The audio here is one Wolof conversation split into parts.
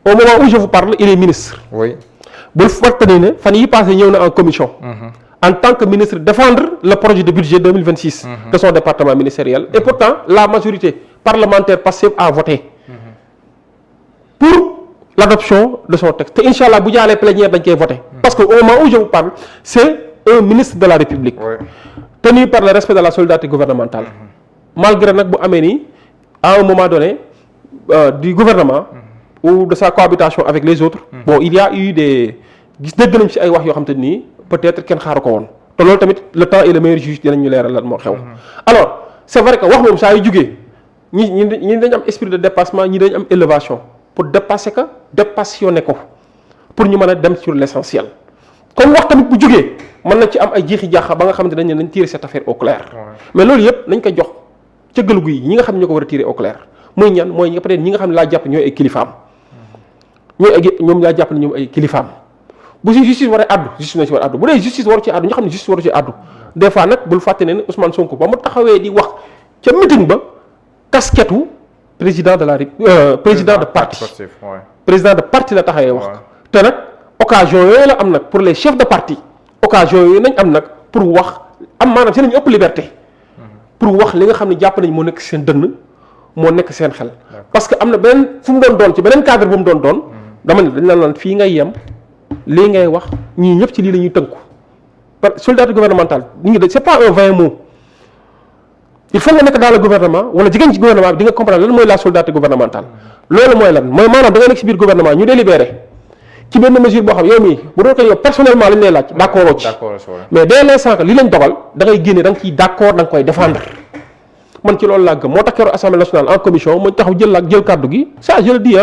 au moment où je vous parle il est ministre. oui bul fàttali ne fan yi passé ñëw na en commission. En tant que ministre défendre le projet de budget 2026 de son département ministériel. Et pourtant la majorité parlementaire Pastef a voté pour l'adoption de son texte te incha allah bu jaalee plénière dañ koy voté. parce que au moment où je vous parle c'est un ministre de la République. tenu par le respect de la solidarité gouvernementale. malgré nag bu amee nii à un moment donné du gouvernement. ou de sa cohabitation avec les autres. bon il y a eu des gis dégg nañ ci ay wax yoo xam te nii peut-être kenn xaaru ko woon te loolu tamit le temps est le meilleur juge dinañ ñu leeral lan moo xew. alors c'est vrai que wax moom saa yu jugee ñi dañ am esprit de dépassement ñi dañ am élévation pour dépassionner ko pour ñu mën a dem sur l'essentiel. comme wax tamit bu jugee mën na ci am ay jiixi jaaxa ba nga xamante dañ ne nañ tirer cette affaire au clair. mais loolu yëpp nañ ko jox ca gëlugu yi ñi nga xam ne ñoo ko war a tirer au clair muy ñan mooy peut-être ñi nga xam ne laa jàpp ñooy ay kilifaam ñoom laa jàpp ne ñoom ay kilifaam. bu si justice war a addu justice na ci war a addu bu dee justice waru ci addu ñu xam ne justice waru ci addu des fois nag bul fàtte ne Ousmane Sonko ba mu taxawee di wax ca meeting ba casquette président de la président de parti président de parti la taxawee wax te nag occasion yooyu la am nag pour les chefs de parti occasion yooyu nañ am nag pour wax am maanaam si nañu ëpp liberté pour wax li nga xam ne jàpp nañ moo nekk seen dënn moo nekk seen xel parce que am na beneen fu mu doon ci beneen cadre bu mu doon dama ne dañ la naan fii ngay yem lii ngay wax ñii ñëpp ci lii la ñuy tënku parce que solidarité gouvernementale nit ñi c'est pas un vain mot il faut nga nekk dans le gouvernement wala jigéen ci gouvernement bi di nga comprendre lan mooy la solidarité gouvernementale loolu mooy lan mooy maanaam da nga nekk ci biir gouvernement ñu délibéré ci benn mesure boo xam yow mii bu doon ko yow personnellement lañ lay laaj d'accord ci mais dès l'instant que li lañ dogal da ngay génne da nga ciy d'accord da nga koy défendre man ci loolu laa gëm moo tax keroog assemblée nationale en commission ma taxaw jël kàddu gi ça je le dis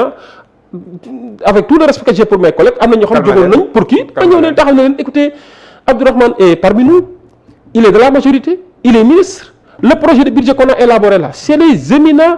avec tout le respect que j'ai pour mes collègues am na ñoo xam jógoon nañ pour kii da ñëw leen taxaw ne leen écoutez Abdourahmane est parmi nous il est de la majorité il est ministre le projet de budget qu'on a élaboré là c'est des éminents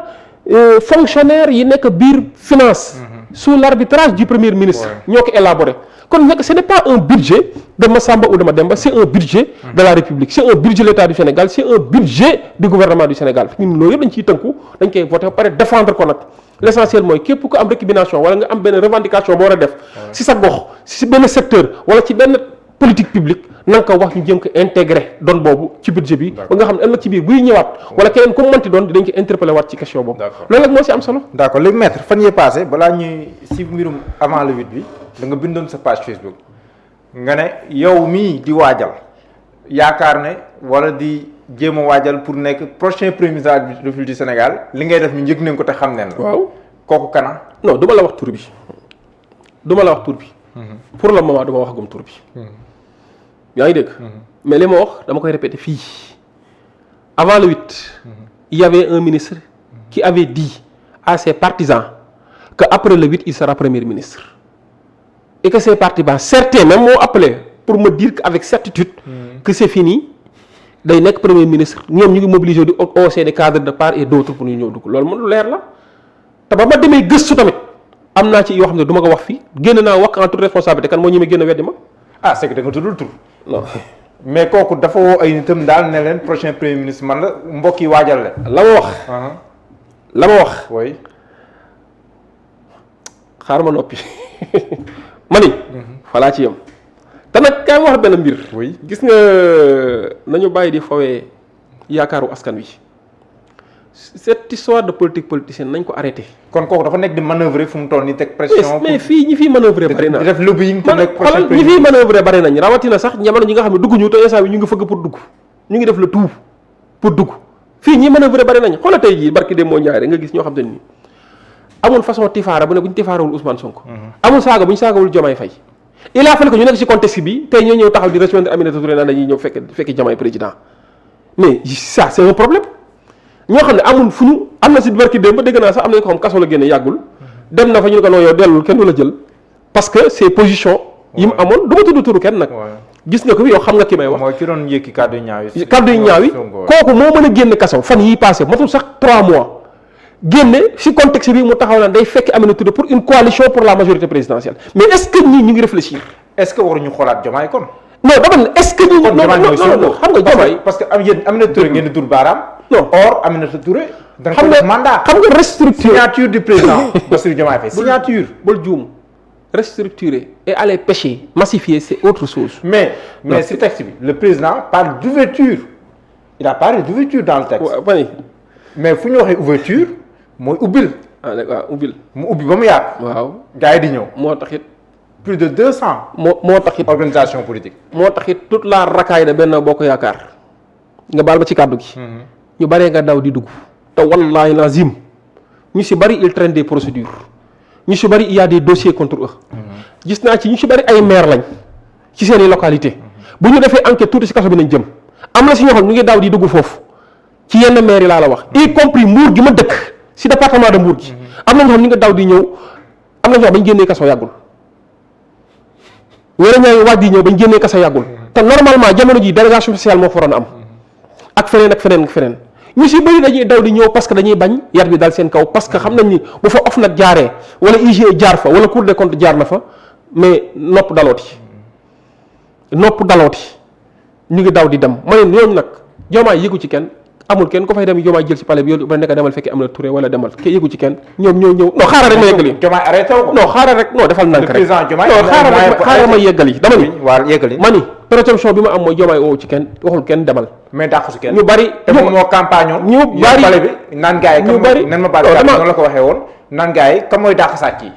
fonctionnaires yi nekk biir finance sous l'arbitrage du premier ministre ñoo ko élaboré kon nag ce n'est pas un budget de Massamba ou de Mademba c'est un budget de la République c'est un budget de l'État du Sénégal c'est un budget du gouvernement du Sénégal ñun loolu yëpp dañ ciy tënku dañ koy voté ba pare défendre ko nag l'essentiel mooy képp ku am récrimination wala nga am benn revendication boo war a def ci sa gox ci benn secteur wala ci benn politique publique na nga ko wax ñu jéem ko intégrer doon boobu ci budget bi ba nga xam ne ëllëg ci biir buy ñëwaat wala keneen ku mu mënti doon dinañ ko interpeller waat ci question boobu loolu nag moo ci am solo. d'accord léegi maître fan yee passé balaa ñuy si mbirum avant le 8 bi da nga bindoon sa page Facebook nga ne yow mii di waajal yaakaar ne wala di jéem a waajal pour nekk prochain premier ministre de la République du Sénégal li ngay def ñu njëkk nañ ko te xam nañ la. waaw kooku kana. non du ma la wax tur bi pour le moment du ma wax gum tur bi. yaa ngi dégg. mais li ma wax dama koy répéter fii avant le 8. il y avait un ministre qui avait dit à ses partisans que après le 8 il sera premier ministre et que ses partisans certains même m'ont appelé pour me dire qu'avec certitude que c'est fini day nekk premier ministre ñoom ñu ngi mobiliser di hausser des cadres de part et d'autre pour ñu ñëw dugg loolu moom lu leer la te ba ma demee gëstu tamit am naa ci yoo xam ne du ma ko wax fii génn naa wax en toute responsabilité kan moo ñemee génn weddi ma. ah c'est que da nga tuddul tur. non mais kooku dafa woo ay nitam daal ne leen prochain premier ministre man la mbokk yi waajal leen. la ma wax. oui. xaaral ma noppi ma ni. falaa ci yem. te nag kaay wax benn mbir. oui gis nga nañu bàyyi di fowee yaakaaru askan wi cette histoire de politique politicienne nañ ko arrêté. kon kooku dafa nekk di manœuvrer fu mu toll nii teg pression. mais fii ñi fiy manœuvrer bari na. di def lobbying pour nekk prochain ñi fiy manœuvrer bari nañ rawatina sax jamono ñi nga xam ne dugg ñu te instant bi ñu ngi fëgg pour dugg ñu ngi def le tout pour dugg fii ñi manœuvrer bari nañ xoola tey jii barki dem moo ñaare nga gis ñoo xam te ni amul façon tifaara bu ne bu ñu tifaarawul Ousmane Sonko. amul saaga bu ñu saagawul Diomaye Faye. il a fallu que ñu nekk ci contexte bi tey ñoo ñëw taxaw di rejoindre Aminata Touré naan dañuy ñëw fekk Diomaye président mais ça c'est un problème ñoo xam ne amul fu ñu am na si barki démb ba dégg naa sax am nañu ko xam kaso la génne yàggul dem na fa ñu ne ko non yow dellul kenn du la jël parce que ces positions yi mu amoon du ma tudd turu kenn nag gis nga ko yow xam nga ki may wax mooy ki doon yëkki kàddu yu ñaaw yi kooku moo mën a génn kaso fan yii passé matul sax 3 mois génne si contexte bi mu taxaw naan day fekk Aminata Touré pour une coalition pour la majorité présidentielle mais est-ce que ñii ñu ngi réfléchir est-ce que waruñu xoolaat Diomaye kon non dama ne est-ce que ñi non xam nga Diomaye parce que am yéen Aminata Touré ngeen di dur baaraam non or Aminata Touré. da nga xam ko def nga mandat xam nga restructurer signature du président Bassirou Diomaye Faye signature. bul juum restructurer et aller pêcher massifier c'est autre chose. mais si texte bi le président parle d'ouverture il a parlé d'ouverture dans le texte. waaw mani mais fu ñu waxee ouverture mooy ubbil. ah waaw ubbil. mu ubbi ba mu yàgg. waaw gars yi di ñëw. moo taxit. plus de 200. moo taxit organisation politique. moo taxit toute la racaille de Benno Bokk Yaakaar nga baal ma ci kàddu gi. ñu baree nga daw di dugg. te wallaahi lazim ñu si bari il traîne des procédures ñu si bari il y a des dossiers contre eux. gis naa ci ñu si bari ay maire lañ ci seeni localité bu ñu defee enquête tuuti si kaso bi nañ jëm am na si ñoo xam ñu ngi daw di dugg foofu ci yenn maire yi laa la wax y compris Mbour gi ma dëkk si département de Mbour gi am na ñoo xam ñu ngi daw di ñëw am na ñoo xam bañ génnee kaso yàggul ñeneen ñaa ngi waaj di ñëw bañ génnee kaso yàggul te normalement jamono ji délégation spéciale moo fa waroon a am ak feneen ak feneen ak feneen ñu si bëri dañuy daw di ñëw parce que dañuy bañ yar bi dal seen kaw parce que xam nañ ni bu fa OFNAC jaaree wala IGE jaar fa wala Cour des comptes jaar na fa mais nopp dalooti ñu ngi daw di dem ma ne ñooñu nag Diomaye yëgu ci kenn amul kenn ko fay dem Diomaye jël ci palais bi yow ba nekk demal fekki am na Touré wala demal ke yëgu ci kenn ñoom ñoo ñëw non xaaral rek ma yeggali Diomaye arrêté wu ko. non xaaral rek non defal nank rek non xaaral ma yeggali dama ni waaw yeggali ma ni présomption bi ma am mooy Diomaye woo ci kenn waxul kenn demal mais dàqu si kenn ñu bari te moom moo campagne ñu bari palais bi naan gars yi ñu bari nan ma baal noonu la ko waxee woon naan gars yi comme mooy dàq sàcc yi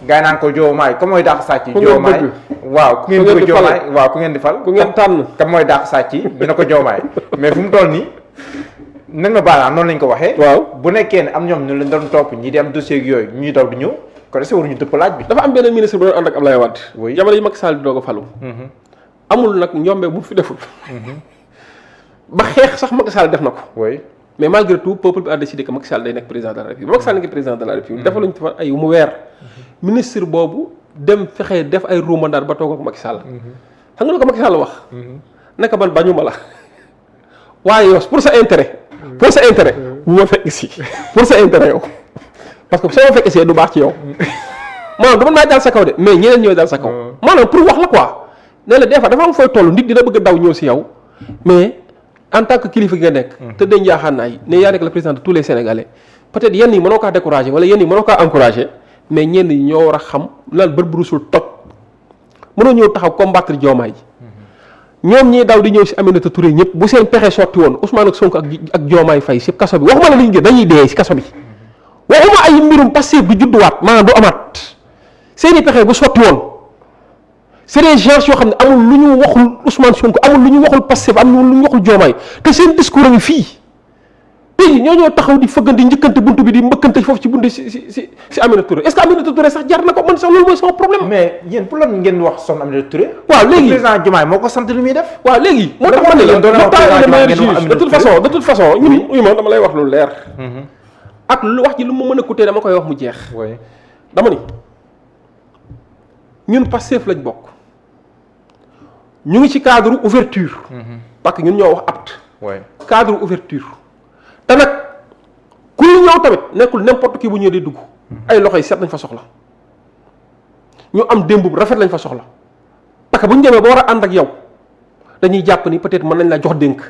gars yi naan ko Diomaye comme mooy dàq sàcc yi Diomaye waaw ku ngeen bëgg Diomaye waaw ku ngeen di fal ku ngeen tànn comme mooy dàq sàcc yi ñu ne ko Diomaye mais fu mu toll nii nañ ma baal noonu lañ ko waxee waaw bu nekkee ne am ñoom ñu leen doon topp ñi di am dossier yooyu ñuy daw di ñëw kon est-ce que waruñu dëpp laaj bi dafa am benn ministre bu doon ànd ak Ablaye Wade oui jamono yi Macky Sall di doog a falu amul nag njombe bu fi deful ba xeex sax Macky Sall def na ko oui mais malgré tout peuple bi a décidé que Macky Sall day nekk président de la République Macky Sall nekk président de la République defaluñ fa ay mu weer ministre boobu dem fexe def ay ruumandaat ba toog ak Macky Sall xam nga lu ko Macky Sall wax nekk man bañuma la waaye yow pour sa intérêt bu ma fekk si pour sa intérêt yow parce que soo ma fekk si du baax ci yow maanaam du man maa dal sa kaw de mais ñeneen ñooy dal sa kaw maanaam pour wax la quoi ne la des fois dafa am fooy toll nit dina bëgg a daw ñëw si yow mais en tant que kilifa gi nga nekk te dañ jaaxaan naay ne yaa nekk le président de tous les Sénégalais peut-être yenn yi mënoo kaa décourager wala yenn yi mënoo kaa encourager mais ñenn yi ñoo war a xam lan bët bu rusul toj mënoo ñëw taxaw combattre Diomaye ñoom ñii daw di ñëw si Aminata Touré ñëpp bu seen pexe sotti woon Ousmane ak Sonko ak Diomaye Faye si kaso bi waxuma la li ñu gën dañuy dee si kaso bi waxuma ay mbirum Pastef du judduwaat maanaam du amaat seeni pexe bu sotti woon c'est des gens yoo xam ne amul lu ñu waxul Ousmane Sonko amul lu ñu waxul Pastef amul lu ñu waxul Diomaye te seen discours a ngi fii léegi ñoo taxaw di fëggante njëkkante buntu bi di mbëkkante foofu ci buntu si Aminata Touré est-ce que Aminata Touré sax jar na ko man sax loolu mooy sama problème. mais yéen pour lan ngeen wax soxna Aminata Touré. waaw léegi président Diomaye moo ko sant li muy def. waaw léegi moo tax ma ne la le temps est le meilleur juge de toute façon ñun uyu ma dama lay wax lu leer. ak lu wax ji lu ma mën a coûter dama koy wax mu jeex. dama ni ñun Pastef lañ bokk ñu ngi ci cadre ouverture parce que ñun ñoo wax apte cadre ouverture te nag ku ñu ñëw tamit nekkul n'importe qui bu ñëwee di dugg ay loxo yi set nañ fa soxla ñu am démb bu rafet lañ fa soxla parce que bu ñu demee ba war a ànd ak yow dañuy jàpp ni peut-être mën nañ la jox dénk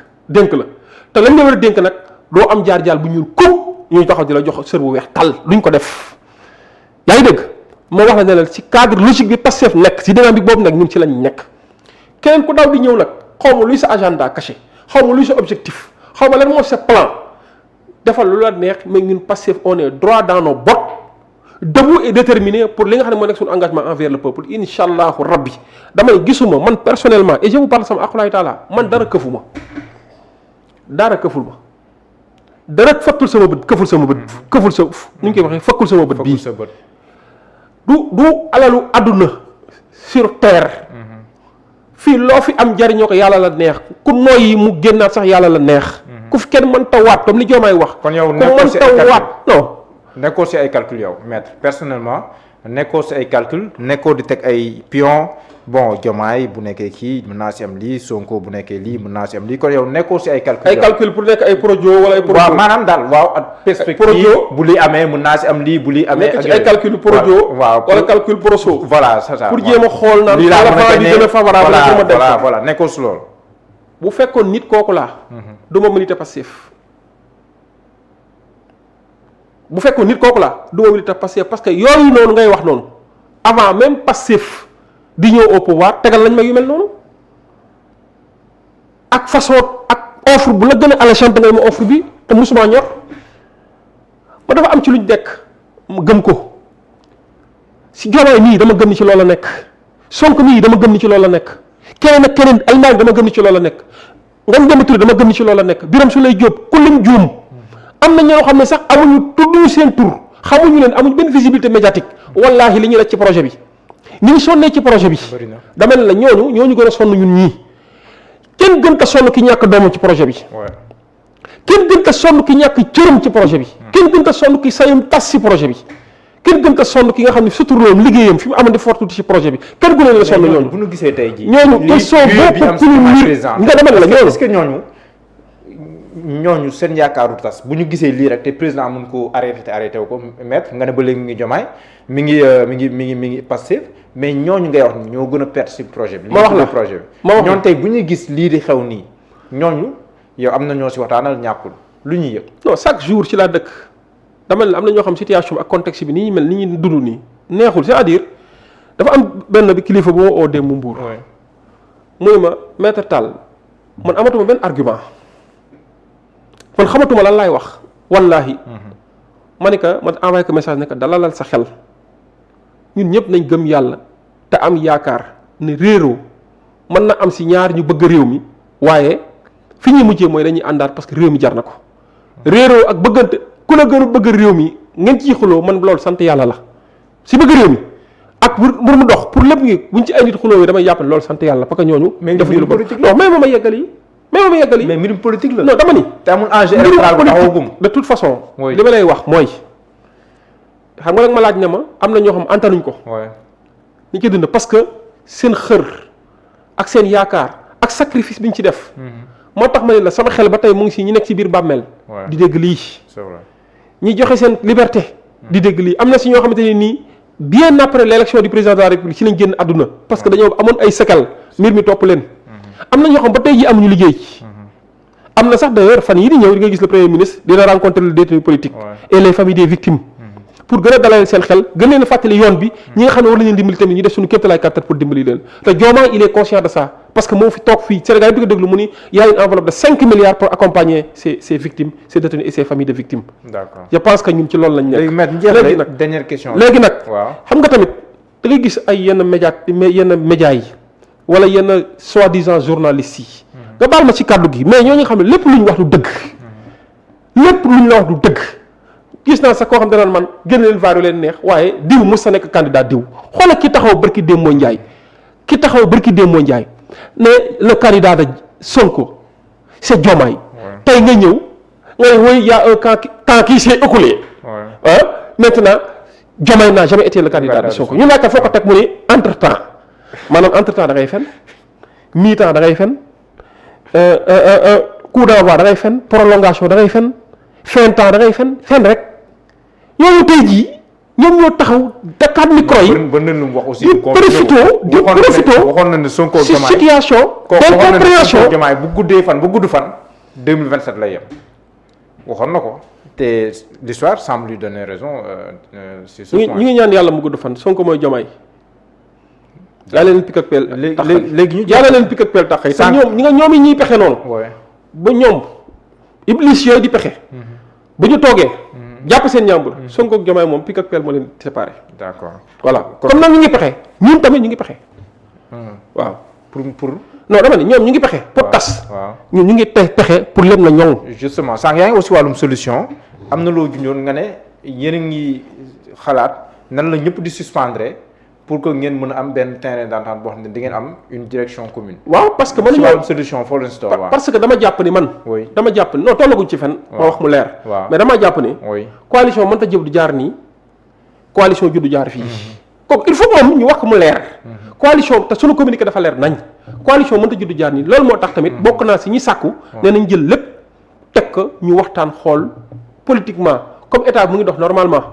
la te lañ la war a dénk nag doo am jaar-jaar bu ñuul ko ñuy taxaw di la jox sër bu weex tal duñ ko def yaa ngi dégg moo wax la ne la ci cadre logique bi Pastef nekk ci dynamique boobu nag ñun ci lañ nekk keneen ku daw di ñëw nag xaw ma luy sa agenda caché xaw ma luy sa objectif xaw ma lan moo sa plan defal lu la neex mais ñun Pastef on est droit dans nos bottes debout et déterminé pour li nga xam ne moo nekk suñu engagement envers le peuple incha allahu rabbi damay gisuma man personnellement et je vous parle sama akulaay taala man dara këful ma dara fattul sama bët këful sama bët këful sa nu ñu koy waxee fakkul sama bët bii du alalu àdduna sur terre fii loo fi am jariñoo ko yàlla la neex ku nooyi mu génnaat sax yàlla la neex ku fi kenn mën ta waat comme li Diomaye wax kon yow nekkoo si ay calcul yow maître personnellement nekkoo si ay calcul nekkoo di teg ay pion bon Diomaye bu nekkee kii mën naa si am lii Sonko bu nekkee lii mën naa si am lii kon yow nekkoo si ay calcul pour nekk ay projo wala ay projo waaw maanaam daal waaw ak perspective bu lii amee mën naa si am lii bu lii amee nekk ci ay calcul projo waaw wala calcul proso voilà c'est ça pour jéem a xool naan lii laa la di gën a favorable pour ma def voilà nekkoo si loolu bu fekkoon nit kooku laa du ma militer Pastef bu fekkoon nit kooku la du ma militant Pastef parce que yooyu noonu ngay wax noonu avant même Pastef di ñëw au pouvoir tegal lañ ma yu mel noonu ak façon ak offre bu la gën a alléchante ngay ma offre bi te musuma ñor ma dafa am ci luñ dekk ma gëm ko si Diomaye nii dama gëm ni ci loolu la nekk Sonko nii dama gëm ni ci loolu la nekk keneen ak keneen ay naan dama gëm ni ci loolu la nekk Ngagne Demba Touré dama gëm ni ci loolu la nekk Birame Souleye Diop ku lim juum am na ñoo xam ne sax amuñu tuddu seen tur xamuñu leen amuñu benn visibilité médiatique wallaahi li ñuy def ci projet bi ni ñu sonnee ci projet bi dama ne la ñooñu gën a sonn ñun ñii kenn gën ta sonn ki ñàkk doomam ci projet bi kenn gën ta sonn ki ñàkk cëram ci projet bi kenn gën ta sonn ki sayam tas ci projet bi kenn gën ta sonn ki nga xam ne suturloom liggéeyam fi mu amandi fortuuti ci projet bi kenn gu leen la sonn ñooñu bu ñu gisee tey jii ñooñu ils sont beaucoup plus nga dama ne la ñooñu est-ce que ñooñu seen yaakaaru tas bu ñu gisee lii rek te président mun ko arrêté wu ko mettre nga ne ba léegi mi ngi Diomaye mi ngi Pastef mais ñooñu ngay wax ñoo gën a perte ci projet bi. ma wax la projet bi ñoon tey bu ñuy gis lii di xew nii ñooñu yow am na ñoo ci waxtaanal ñàkkul lu ñuy yëg. non chaque jour ci laa dëkk dama ne la am na ñoo xam situation bi ak contexte bi ni ñu mel ni ñu dund nii neexul c'est-à-dire dafa am benn bi kilifa bu ma oo démb Mbuur. muy ma maître Tall man amatuma benn argument. man xamatuma lan laay wax wallaahi ma ne que man envoyé ko message ne que dalalal sa xel ñun ñëpp nañ gëm yàlla te am yaakaar ne réeroo mën na am si ñaar ñu bëgg réew mi waaye fi ñuy mujjee mooy dañuy àndaat parce que réew mi jar na ko réeroo ak bëggante ku la gën a bëgg réew mi ngeen ciy xuloo man loolu sant yàlla la si bëgg réew mi ak pour mu dox pour lépp ngi buñ ci ay nit xuloo yi damay jàpp ne loolu sant yàlla parce que ñooñu defuñu lu bon non mais ma yeggal yi mais mbirum politique la. non dama ni. te amul enjeu électoral bu taxawagum de toute façon. li ma lay wax mooy xam nga nag ma laaj ne ma am na ñoo xam antanuñ ko. ni ci dund parce que seen xër ak seen yaakaar ak sacrifice bi ñu ci def. moo tax ma ne la sama xel ba tey mu ngi si ñi nekk ci biir bàmmeel. di dégg lii. c'est vrai ñi joxe seen liberté. di dégg lii am na si ñoo xamante ne nii bien après l'élection du président de la république ci lañ génn àdduna. parce que dañoo amoon ay séquelles mbir mi topp leen. am na ñoo xam ba tey ji amuñu liggéey am na sax d'ailleurs fan yi di ñëw di nga gis le premier ministre dina rencontrer le détenu politique et les familles des victimes pour gën a dalal seen xel gën leen a fàttali yoon bi ñi nga xam ne war nañu dimbali tamit ñu def suñu kéemtalaay kàttan pour dimbali leen te Diomaye il est conscient de ça parce que moo fi toog fii Sénégal yi di ko déglu mu ni y a une enveloppe de 5 milliards pour accompagner ces victimes ces détenus et ces familles de victimes. D'accord. Je pense que ñun ci loolu lañ nekk. léegi nag dernière question. léegi nag waaw xam nga tamit da ngay gis ay yenn médias yi wala yenn soi-disant journalistes yi. nga baal ma ci kàddu gi mais ñooñu xam ne lépp lu ñu wax du dëgg. lépp lu ñu la wax du dëgg. gis naa sax koo xam ne man génn leen vaar yu leen neex waaye diw mos sa nekk candidat diw xoolal ki taxaw barki Demba Ndiaye ne le candidat de Sonko c'est Diomaye. tey nga ñëw ngay woy y a un camp qui s'est écoulé. Maintenant Diomaye n'a jamais été le candidat de Sonko ñu nekk foo ko teg mu ne entre temps maanaam entre temps da ngay fen mi-temps da ngay fen coup d'envoi da ngay fen prolongation da ngay fen fin temps da ngay fen rek ñooñu tey jii ñoom ñoo taxaw Dakar micro yi. ba lu wax aussi. di profité waxoon na ne Sonko si situation d'incompréhension Diomaye bu gudd fan 2027 lay yem waxoon na ko te l'histoire semble lui donner raison sur ce point. ñu ngi ñaan yàlla mu gudd fan Sonko mooy Diomaye. yaa leen pik ak peel léegi ñu yàlla leen pik ak peel tax te ñoom ñoom ñiy pexe noonu. ba ñoom iblis yooyu di pexe. bu ñu toogee. jàpp seen ñàmbur. Sonko ak Diomaye moom pik ak peel moo leen séparé. d'accord voilà comme nag ñu ngi pexe ñun tamit ñu ngi pexe. waaw pour. non dama ne ñoom ñu ngi pexe. pour tas. waaw ñun ñu ngi pexe pour lépp na ñoŋ. justement sànq yaa ngi aussi wàllum solution am na loo junjoon nga ne yéen a ngi xalaat nan la ñëpp di suspendre pour que ngeen mën a am benn terrain d'entente boo xam ne di ngeen am une direction commune. waaw parce que mënuñu wàllum solution foo leen si toll waaw. parce que dama jàpp ni man. oui dama jàpp ni non tollaguñ ci fen ma wax mu leer. waaw mais dama jàpp ni. oui coalition mënta jëb du jaar nii coalition juddu jaar fii. kooku il faut moom ñu wax mu leer. coalition te sunu communiqué dafa leer nañ. coalition mënta juddu jaar nii loolu moo tax tamit bokk naa si ñi sàkku. nee nañ jël lépp teg ko ñu waxtaan xool politiquement comme état mu ngi dox normalement.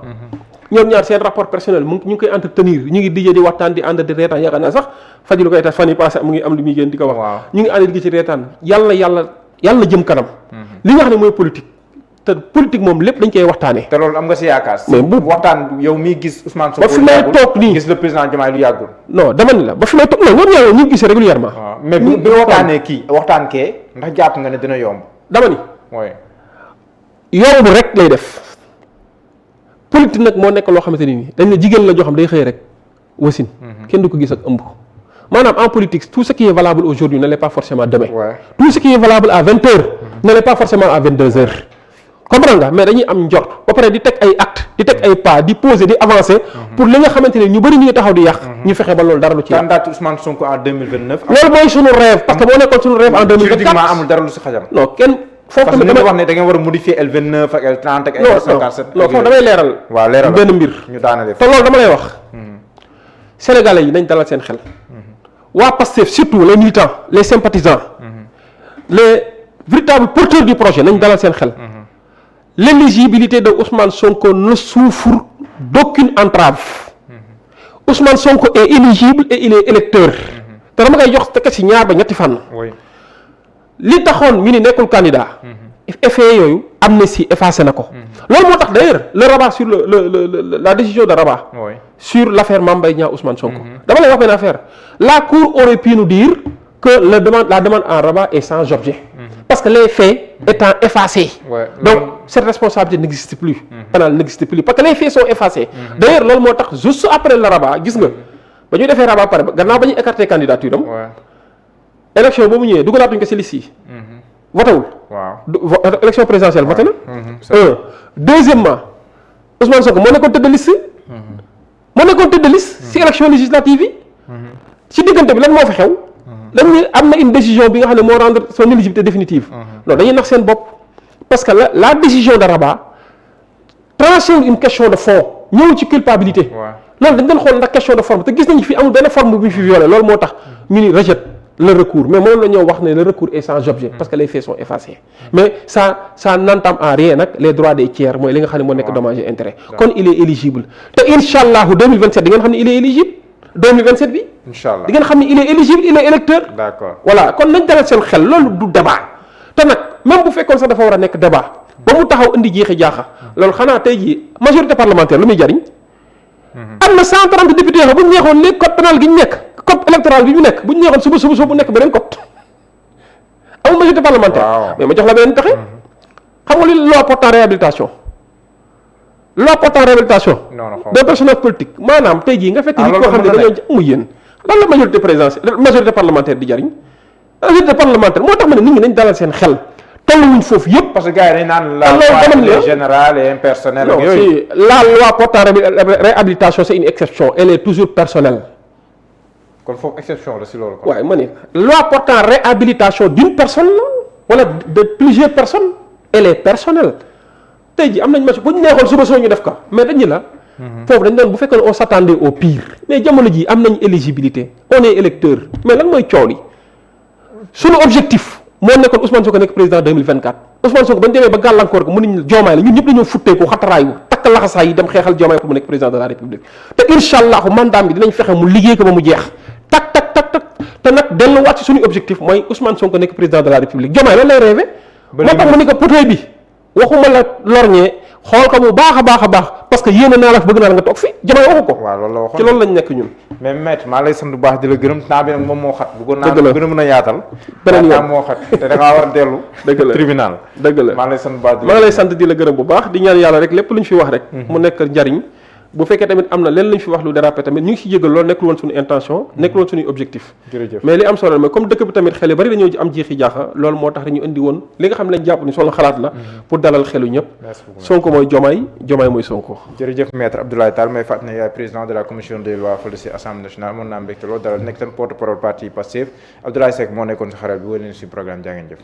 ñoom ñaar seen rapport personnel ñu ngi koy entretenir ñu ngi dijee di waxtaan di ànd di reetaan yaakaar naa sax fajulu koy tax fan yi passé mu ngi am lu muy génn di ko wax. ñu ngi ànd di ci reetaan yàlla jëm kanam. li nga xam ne mooy politique te politique moom lépp dañ koy waxtaanee. te loolu am nga si yaakaar. mais bu waxtaan yow miy gis Ousmane Sonko. ba fi may toog nii gis le président Diomaye lu yàggul. non dama ni la ba fi may toog non ñoom ñaar ñu ngi gisee régulièrement. waaw mais bu waxtaanee kii waxtaan kee ndax jàpp nga ne dina yomb. dama ni. oui. yomb rek lay def politique nag moo nekk loo xamante ni nii dañ ne jigéen la joo xam day xëy rek wasin. kenn du ko gis ak ëmb. maanaam en politique tout ce qui est valable aujourd'hui ne l'est pas forcément demain. tout ce qui est valable à 20 heures. ne l'est pas forcément à 22 heures. comprendre nga mais dañuy am njort ba pare di teg ay actes di teg ay pas di poser di avancer. pour li nga xamante ne ñu bëri ñu ngi taxaw di yàq. ñu fexe ba loolu dara lu ci yàq. candidat Ousmane Sonko en 2029. loolu mooy sunu rêve parce que moo nekkoon sunu rêve en 2024. juridiquement amul dara lu si xajam. non kenn foofu parce que li nga wax ne da ngeen war a modifier L29 ak L30 ak L57. non foofu damay leeral. waaw leeral benn mbir. ñu daanale te loolu dama lay wax. Sénégalais yi nañ dalal seen xel. waa Pastef surtout les militants les sympathisants. les véritables porteurs du projet nañ dalal seen xel. L'éligibilité de Ousmane Sonko ne souffre d'aucune entrave. Ousmane Sonko est éligible et il est électeur. te dama koy jox te ci ñaar ba ñetti fànn. li taxoon ñu ni nekkul candidat. effet yooyu amnistie effacé na ko. loolu moo tax d'ailleurs le rabat sur la décision de rabat. sur l'affaire Mame Mbaye Niang Ousmane Sonko. dama lay wax benn affaire la cour aurait pu nous dire que la demande en rabat est sans objet. parce que les faits étant effacés. donc cette responsabilité n'existe plus. pénale n'existe plus parce que les faits sont effacés. d'ailleurs loolu moo tax juste après le rabat gis nga ba ñuy defee rabat pare gannaaw ba ñuy écarter candidature am. élection boobu ñëwee dugalaatuñ ko ci liste yi. votewul. élection présidentielle voté na. deuxièmement Ousmane Sonko moo nekkoon tête de liste. moo nekkoon tête de liste ci élection législative yi. ci diggante bi lan moo fa xew. dañ ne am na une décision bi nga xam ne moo rendre son éligibilité définitive. non dañuy nax seen bopp parce que la décision de rabat tranché une question de fond ñëwul ci culpabilité. loolu dañ doon xool ndax question de forme te gis nañu fi amul benn forme bu ñu fi violé loolu moo tax ñu ni rejette le recours mais moom la ñoo wax ne le recours est sans objet parce que les faits sont effacés. mais ça n'entame en rien nag les droits des tiers mooy li nga xam ne moo nekk dommage et intérêt. kon il est éligible te incha allahu 2027 di ngeen xam ne il est éligible 2027 bi. incha allah di ngeen xam ne il est éligible il est électeur. d'accord voilà kon nañ dalal seen xel loolu du débat te nag même bu fekkoon sax dafa war a nekk débat ba mu taxaw indi jeexi jaaxa loolu xanaa tey jii majorité parlementaire lu muy jariñ. am na 130 députés yoo xam bu ñu neexoon léegi code pénal gi ñu nekk code électoral bi ñu nekk bu ñu neexoon suba bu nekk beneen code amul majorité parlementaire. mais ma jox la beneen pexe. xam nga li loi portant réhabilitation. loi portant réhabilitation. des personnages politiques maanaam tey jii nga fekk nit koo xam ne dañoo amu yéen lan la majorité présidentielle majorité parlementaire di jariñ majorité parlementaire moo tax ma ne nit ñi nañ dalal seen xel. tolluwuñ foofu yëpp. parce que gars yi dañ naan la loi générale et impersonnelle. non si la loi portant réhabilitation c'est une exception elle est toujours personnelle. kon foofu exception la si loolu. waaye ma ne loi portant réhabilitation d'une personne la wala de plusieurs personnes elle est personnelle tey jii am nañ machine bu ñu neexoon suba soo ñu def ko mais dañu la. foofu dañ doon bu fekkoon on s'attendait au pire mais jamono ji am nañ éligibilité on est électeur mais lan mooy coow li sunu objectif. moo nekkoon Ousmane Sonko nekk président 2024 Ousmane Sonko ba ñu demee ba gàllankoor ko mënuñ Diomaye la ñun ñëpp dañoo futteeku xataraayu takk laxasaay yi dem xeexal Diomaye pour mu nekk président de la République te incha allahu mandat bi dinañ fexe mu liggéey ko ba mu jeex tak te nag delluwaat ci suñu objectif mooy Ousmane Sonko nekk président de la République Diomaye loolu lay rêvé moo tax mu ni ko poteau bi waxuma la lorñee xool ko bu baax a baax parce que yéene naa la bëgg naa la nga toog fi Diomaye waxu ko. waaw loolu la waxoon ci loolu lañ nekk ñun. mais maître maa lay sant bu baax di la gërëm temps bi nag moom moo xat. bëggoon naa gën a mën a yaatal. beneen yoon moo xat te da ngaa war a dellu. dëgg la tribunal. dëgg la maa lay sant bu baax maa lay sant di la gërëm bu baax di ñaan yàlla rek lépp lu ñu fi wax rek. mu nekk njariñ bu fekkee tamit am na leen lu ñu fi wax lu dérapé tamit ñu ngi si jégal loolu nekkul woon suñu intention nekkul woon suñu objectif. jërëjëf mais li am solo mais comme dëkk bi tamit xel yu bari dañoo am jeexi jaaxa loolu moo tax dañu indi woon li nga xam ne lañ jàpp ni solo xalaat la pour dalal xelu ñëpp. Sonko mooy Diomaye mooy Sonko. jërëjëf maître Abdoulaye Tall may fàttali ne yaay président de la commission des lois fële si assemblée nationale mën naa mbégte loolu dalal nekk tam porte-parole parti Pastef Abdoulaye Seck moo nekkoon si xaral bi wala si programme jaa ngeen jëf